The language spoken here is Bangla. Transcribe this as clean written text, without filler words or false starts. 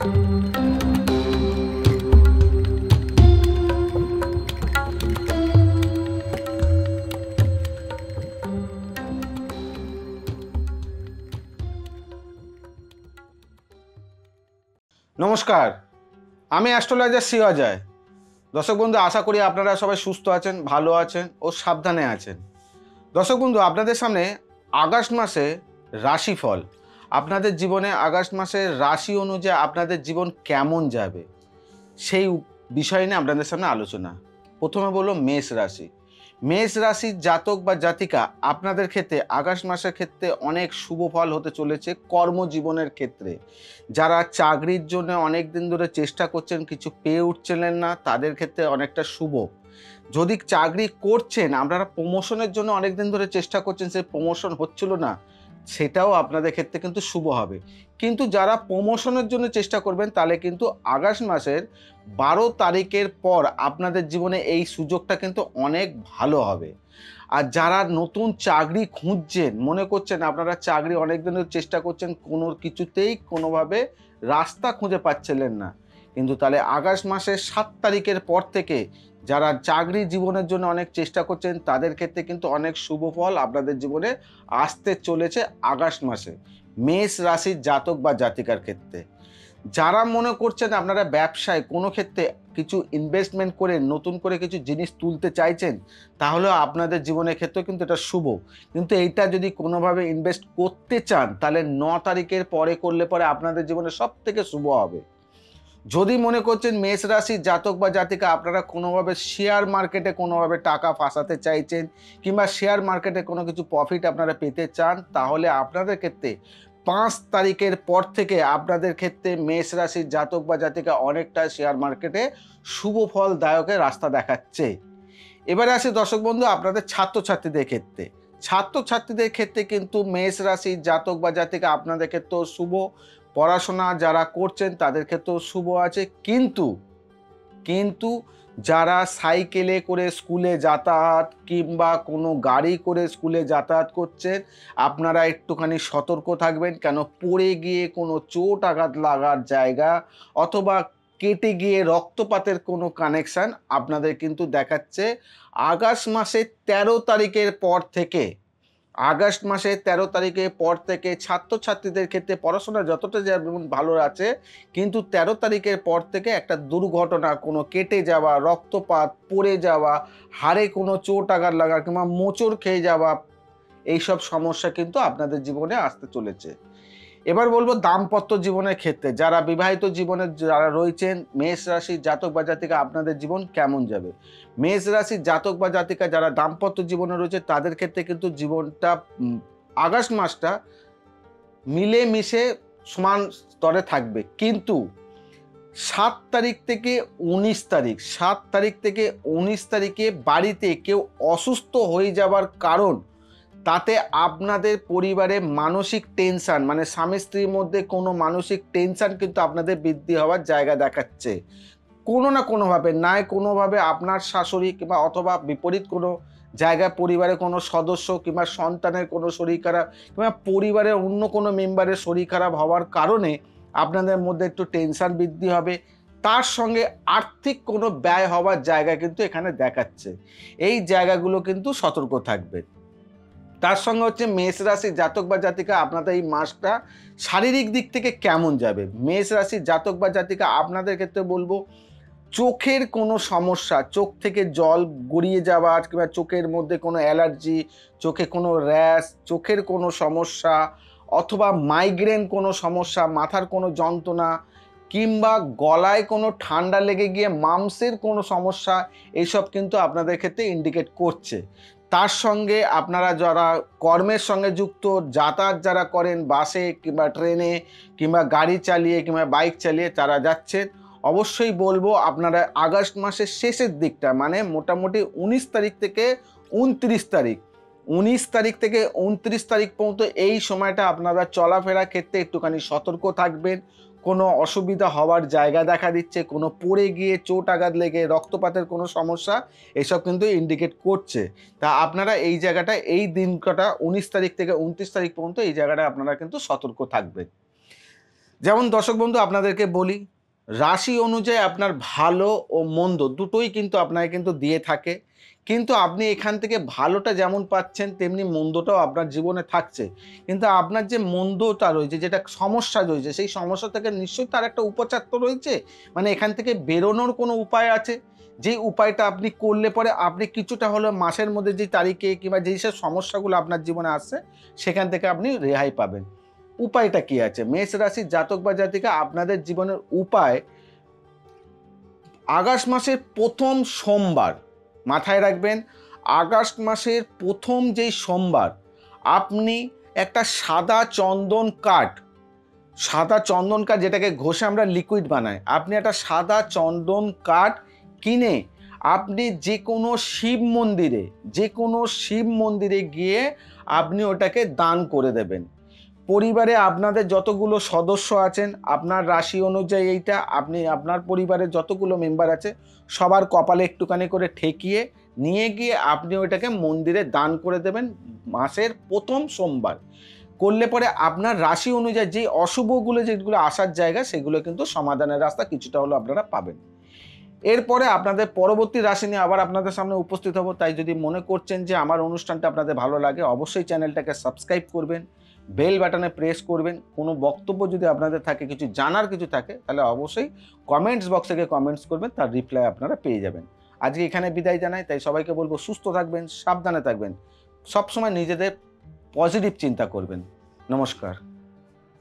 নমস্কার, আমি অ্যাস্ট্রোলজার শ্রী অজয়। দর্শক বন্ধু, আশা করি আপনারা সবাই সুস্থ আছেন, ভালো আছেন ও সাবধানে আছেন। দর্শক বন্ধু, আপনাদের সামনে আগস্ট মাসে রাশিফল, আপনাদের জীবনে আগস্ট মাসের রাশি অনুযায়ী আপনাদের জীবন কেমন যাবে সেই বিষয় নিয়ে আপনাদের সামনে আলোচনা। প্রথমে বলবো মেষ রাশি। মেষ রাশির জাতক বা জাতিকা আপনাদের ক্ষেত্রে আগস্ট মাসের ক্ষেত্রে অনেক শুভ ফল হতে চলেছে। কর্মজীবনের ক্ষেত্রে যারা চাকরির জন্য অনেক দিন ধরে চেষ্টা করছেন, কিছু পেয়ে উঠছিলেন না, তাদের ক্ষেত্রে অনেকটা শুভ। যদি চাকরি করছেন, আপনারা প্রমোশনের জন্য অনেক দিন ধরে চেষ্টা করছেন, সেই প্রমোশন হচ্ছিল না, সেটাও আপনাদের ক্ষেত্রে কিন্তু শুভ হবে। কিন্তু যারা প্রমোশনের জন্য চেষ্টা করবেন, তাহলে কিন্তু আগস্ট মাসের 12 তারিখের পর আপনাদের জীবনে এই সুযোগটা কিন্তু অনেক ভালো হবে। আর যারা নতুন চাকরি খুঁজছেন, মনে করছেন আপনারা চাকরি অনেক দিন ধরে চেষ্টা করছেন, কোনো কিছুতেই কোনোভাবে রাস্তা খুঁজে পাচ্ছিলেন না, কিন্তু তাহলে আগস্ট মাসের 7 তারিখের পর থেকে যারা চাকরি জীবনের জন্য অনেক চেষ্টা করছেন, তাদের ক্ষেত্রে কিন্তু অনেক শুভ ফল আপনাদের জীবনে আসতে চলেছে আগস্ট মাসে, মেষ রাশির জাতক বা জাতিকার ক্ষেত্রে। যারা মনে করছেন আপনারা ব্যবসায় কোনো ক্ষেত্রে কিছু ইনভেস্টমেন্ট করে নতুন করে কিছু জিনিস তুলতে চাইছেন, তাহলে আপনাদের জীবনের ক্ষেত্রেও কিন্তু এটা শুভ। কিন্তু এইটা যদি কোনোভাবে ইনভেস্ট করতে চান, তাহলে 9 তারিখের পরে করলে পরে আপনাদের জীবনে সব থেকে শুভ হবে। যদি মনে করছেন মেষ রাশির জাতক বা জাতিকা আপনারা কোনোভাবে শেয়ার মার্কেটে কোনোভাবে টাকা ফাঁসাতে চাইছেন, কিংবা শেয়ার মার্কেটে কোনো কিছু প্রফিট আপনারা পেতে চান, তাহলে আপনাদের ক্ষেত্রে 5 তারিখের পর থেকে আপনাদের ক্ষেত্রে মেষ রাশির জাতক বা জাতিকা অনেকটা শেয়ার মার্কেটে শুভ ফলদায়কের রাস্তা দেখাচ্ছে। এবারে আসি দর্শক বন্ধু আপনাদের ছাত্রছাত্রীদের ক্ষেত্রে। ছাত্রছাত্রীদের ক্ষেত্রে কিন্তু মেষ রাশির জাতক বা জাতিকা আপনাদের ক্ষেত্রেও শুভ। পড়াশোনা যারা করছেন তাদের ক্ষেত্রেও শুভ আছে। কিন্তু যারা সাইকেলে করে স্কুলে যাতায়াত কিংবা কোনো গাড়ি করে স্কুলে যাতায়াত করছেন, আপনারা একটুখানি সতর্ক থাকবেন। কেন, পড়ে গিয়ে কোনো চোট আঘাত লাগার জায়গা অথবা কেটে গিয়ে রক্তপাতের কোনো কানেকশান আপনাদের কিন্তু দেখাচ্ছে আগস্ট মাসের 13 তারিখের পর থেকে। আগস্ট মাসের 13 তারিখের পর থেকে ছাত্রছাত্রীদের ক্ষেত্রে পড়াশোনা যতটা যেমন ভালো আছে, কিন্তু 13 তারিখের পর থেকে একটা দুর্ঘটনা, কোনো কেটে যাওয়া, রক্তপাত, পড়ে যাওয়া, হাড়ে কোনো চোট আঘাত লাগা কিংবা মোচড় খেয়ে যাওয়া, এইসব সমস্যা কিন্তু আপনাদের জীবনে আসতে চলেছে। এবার বলবো দাম্পত্য জীবনের ক্ষেত্রে, যারা বিবাহিত জীবনে যারা রয়েছেন, মেষ রাশির জাতক বা জাতিকা আপনাদের জীবন কেমন যাবে। মেষ রাশির জাতক বা জাতিকা যারা দাম্পত্য জীবনে রয়েছে, তাদের ক্ষেত্রে কিন্তু জীবনটা আগস্ট মাসটা মিলেমিশে সমান স্তরে থাকবে। কিন্তু 7 তারিখ থেকে 19 তারিখে বাড়িতে কেউ অসুস্থ হয়ে যাবার কারণ, তাতে আপনাদের পরিবারে মানসিক টেনশান, মানে স্বামী স্ত্রীর মধ্যে কোনো মানসিক টেনশান কিন্তু আপনাদের বৃদ্ধি হওয়ার জায়গা দেখাচ্ছে। কোনো না কোনোভাবে, নয় কোনোভাবে আপনার শাশুড়ি কিংবা অথবা বিপরীত কোনো জায়গায় পরিবারে কোনো সদস্য কিংবা সন্তানের কোনো শরীর খারাপ কিংবা পরিবারের অন্য কোনো মেম্বারের শরীর খারাপ হওয়ার কারণে আপনাদের মধ্যে একটু টেনশান বৃদ্ধি হবে। তার সঙ্গে আর্থিক কোনো ব্যয় হওয়ার জায়গা কিন্তু এখানে দেখাচ্ছে। এই জায়গাগুলো কিন্তু সতর্ক থাকবেন। তার সঙ্গে হচ্ছে মেষ রাশির জাতক বা জাতিকা আপনাদের এই মাসটা শারীরিক দিক থেকে কেমন যাবে। মেষ রাশির জাতক বা জাতিকা আপনাদের ক্ষেত্রে বলবো, চোখের কোনো সমস্যা, চোখ থেকে জল গড়িয়ে যাওয়া কিংবা চোখের মধ্যে কোনো অ্যালার্জি, চোখে কোনো র্যাশ, চোখের কোনো সমস্যা অথবা মাইগ্রেন কোনো সমস্যা, মাথার কোনো যন্ত্রণা কিংবা গলায় কোনো ঠান্ডা লেগে গিয়ে মামসের কোনো সমস্যা, এইসব কিন্তু আপনাদের ক্ষেত্রে ইন্ডিকেট করছে। তার সঙ্গে আপনারা যারা কর্মের সঙ্গে যুক্ত, যাতায়াত যারা করেন বাসে কিংবা ট্রেনে কিংবা গাড়ি চালিয়ে কিংবা বাইক চালিয়ে তারা যাচ্ছেন, অবশ্যই বলবো আপনারা আগস্ট মাসের শেষের দিকটা, মানে মোটামুটি 19 তারিখ থেকে 29 তারিখ পর্যন্ত এই সময়টা আপনারা চলাফেরার ক্ষেত্রে একটুখানি সতর্ক থাকবেন। কোনো অসুবিধা হওয়ার জায়গা দেখা দিচ্ছে, কোনো পড়ে গিয়ে চোট আঘাত লেগে রক্তপাতের কোনো সমস্যা, এসব কিন্তু ইন্ডিকেট করছে। তা আপনারা এই জায়গাটা, এই দিনটা 19 তারিখ থেকে 29 তারিখ পর্যন্ত এই জায়গাটা আপনারা কিন্তু সতর্ক থাকবেন। যেমন দর্শক বন্ধু আপনাদেরকে বলি, রাশি অনুযায়ী আপনার ভালো ও মন্দ দুটোই কিন্তু আপনাকে কিন্তু দিয়ে থাকে, কিন্তু আপনি এখান থেকে ভালোটা যেমন পাচ্ছেন তেমনি মন্দটাও আপনার জীবনে থাকছে। কিন্তু আপনার যে মন্দটা রয়েছে, যেটা সমস্যা রয়েছে, সেই সমস্যা থেকে নিশ্চয়ই তার একটা উপচার তো রয়েছে। মানে এখান থেকে বেরোনোর কোনো উপায় আছে, যেই উপায়টা আপনি করলে পরে আপনি কিছুটা হলেও মাসের মধ্যে যে তারিখে কিংবা যেই সব সমস্যাগুলো আপনার জীবনে আসছে সেখান থেকে আপনি রেহাই পাবেন। উপায়টা কি আছে? মেষ রাশির জাতক বা জাতিকা আপনাদের জীবনের উপায়, আগস্ট মাসের প্রথম সোমবার, মাথায় রাখবেন, আগস্ট মাসের প্রথম যেই সোমবার আপনি একটা সাদা চন্দন কাঠ যেটাকে ঘষে আমরা লিকুইড বানাই, আপনি একটা সাদা চন্দন কাঠ কিনে আপনি যে কোনো শিব মন্দিরে গিয়ে আপনি ওটাকে দান করে দেবেন। পরিবারে আপনাদের যতগুলো সদস্য আছেন, আপনার রাশি অনুযায়ী এইটা, আপনি আপনার পরিবারের যতগুলো মেম্বার আছে সবার কপালে একটুখানি করে ঠেকিয়ে নিয়ে গিয়ে আপনি ওইটাকে মন্দিরে দান করে দেবেন মাসের প্রথম সোমবার। করলে পরে আপনার রাশি অনুযায়ী যে অশুভগুলো যেগুলো আসার জায়গা সেগুলো কিন্তু সমাধানের রাস্তা কিছুটা হলেও আপনারা পাবেন। এরপরে আপনাদের পরবর্তী রাশি নিয়ে আবার আপনাদের সামনে উপস্থিত হব। তাই যদি মনে করছেন যে আমার অনুষ্ঠানটা আপনাদের ভালো লাগে, অবশ্যই চ্যানেলটাকে সাবস্ক্রাইব করবেন, বেল বাটনে প্রেস করবেন। কোনো বক্তব্য যদি আপনাদের থাকে, কিছু জানার কিছু থাকে, তাহলে অবশ্যই কমেন্টস বক্সে গিয়ে কমেন্টস করবেন, তার রিপ্লাই আপনারা পেয়ে যাবেন। আজকে এখানে বিদায় জানাই, তাই সবাইকে বলবো সুস্থ থাকবেন, সাবধানে থাকবেন, সবসময় নিজেদের পজিটিভ চিন্তা করবেন। নমস্কার।